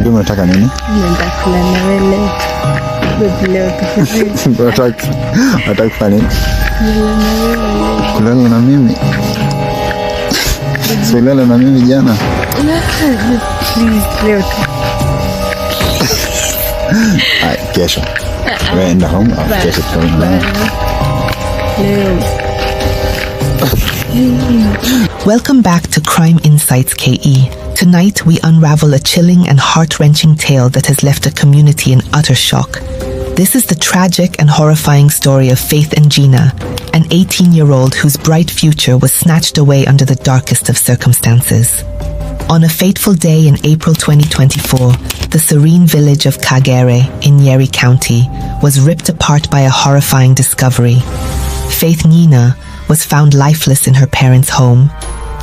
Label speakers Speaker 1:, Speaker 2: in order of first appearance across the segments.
Speaker 1: Lakini unataka nini?
Speaker 2: Nitakula na wewe. Leo
Speaker 1: Unataka kufanya nini? Kulala na mimi. Kulala na mimi jana.
Speaker 2: Please, leo tu.
Speaker 1: Kesho. Weenda home au kesho tutaona.
Speaker 3: Welcome back to Crime Insights KE. Tonight we unravel a chilling and heart-wrenching tale that has left a community in utter shock. This is the tragic and horrifying story of Faith Ngina, an 18-year-old whose bright future was snatched away under the darkest of circumstances. On a fateful day in April 2024, the serene village of Kagere in Nyeri County was ripped apart by a horrifying discovery. Faith Ngina was found lifeless in her parents' home,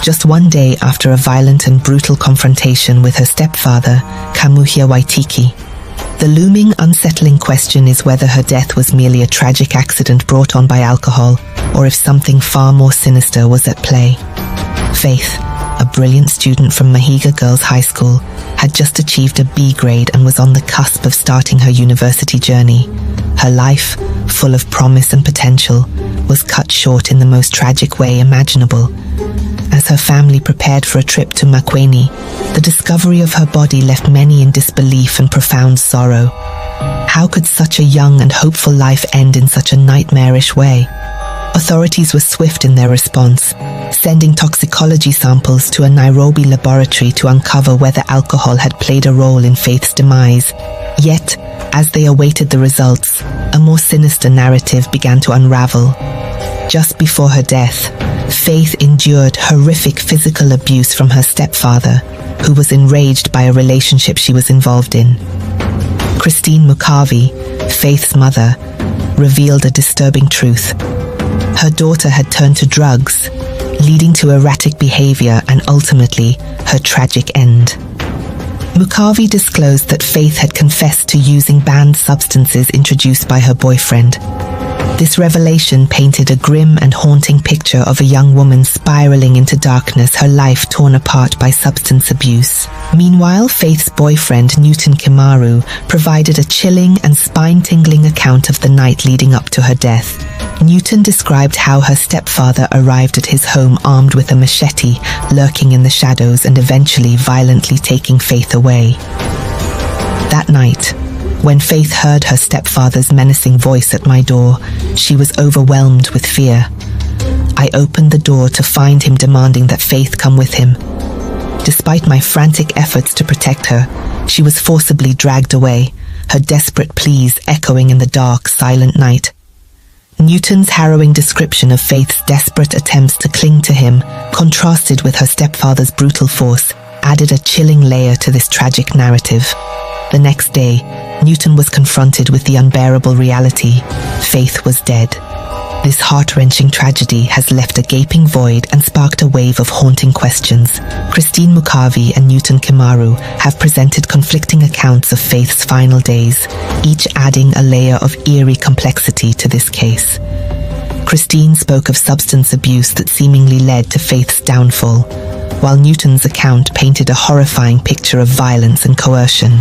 Speaker 3: just one day after a violent and brutal confrontation with her stepfather, Kamuhia Waitiki. The looming, unsettling question is whether her death was merely a tragic accident brought on by alcohol, or if something far more sinister was at play. Faith, a brilliant student from Mahiga Girls High School, had just achieved a B grade and was on the cusp of starting her university journey. Her life, full of promise and potential, was cut short in the most tragic way imaginable. As her family prepared for a trip to Makweni, the discovery of her body left many in disbelief and profound sorrow. How could such a young and hopeful life end in such a nightmarish way? Authorities were swift in their response, sending toxicology samples to a Nairobi laboratory to uncover whether alcohol had played a role in Faith's demise. Yet, as they awaited the results, a more sinister narrative began to unravel. Just before her death, Faith endured horrific physical abuse from her stepfather, who was enraged by a relationship she was involved in. Christine Mukavi, Faith's mother, revealed a disturbing truth. Her daughter had turned to drugs, leading to erratic behavior and ultimately her tragic end. Mukavi disclosed that Faith had confessed to using banned substances introduced by her boyfriend. This revelation painted a grim and haunting picture of a young woman spiraling into darkness, her life torn apart by substance abuse. Meanwhile, Faith's boyfriend, Newton Kimaru, provided a chilling and spine-tingling account of the night leading up to her death. Newton described how her stepfather arrived at his home armed with a machete, lurking in the shadows and eventually violently taking Faith away. That night, when Faith heard her stepfather's menacing voice at my door, she was overwhelmed with fear. I opened the door to find him demanding that Faith come with him. Despite my frantic efforts to protect her, she was forcibly dragged away, her desperate pleas echoing in the dark, silent night. Newton's harrowing description of Faith's desperate attempts to cling to him, contrasted with her stepfather's brutal force, added a chilling layer to this tragic narrative. The next day, Newton was confronted with the unbearable reality. Faith was dead. This heart-wrenching tragedy has left a gaping void and sparked a wave of haunting questions. Christine Mukavi and Newton Kimaru have presented conflicting accounts of Faith's final days, each adding a layer of eerie complexity to this case. Christine spoke of substance abuse that seemingly led to Faith's downfall, while Newton's account painted a horrifying picture of violence and coercion.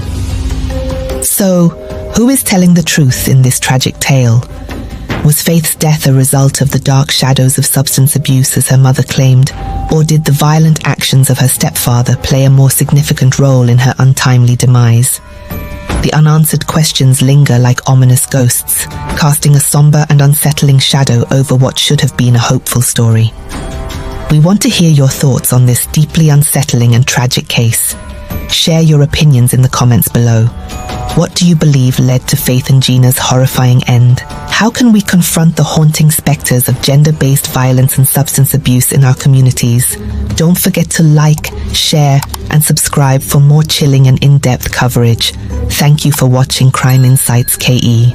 Speaker 3: So, who is telling the truth in this tragic tale? Was Faith's death a result of the dark shadows of substance abuse as her mother claimed, or did the violent actions of her stepfather play a more significant role in her untimely demise? The unanswered questions linger like ominous ghosts, casting a somber and unsettling shadow over what should have been a hopeful story. We want to hear your thoughts on this deeply unsettling and tragic case. Share your opinions in the comments below. What do you believe led to Faith Ngina's horrifying end? How can we confront the haunting specters of gender-based violence and substance abuse in our communities? Don't forget to like, share, and subscribe for more chilling and in-depth coverage. Thank you for watching Crime Insights KE.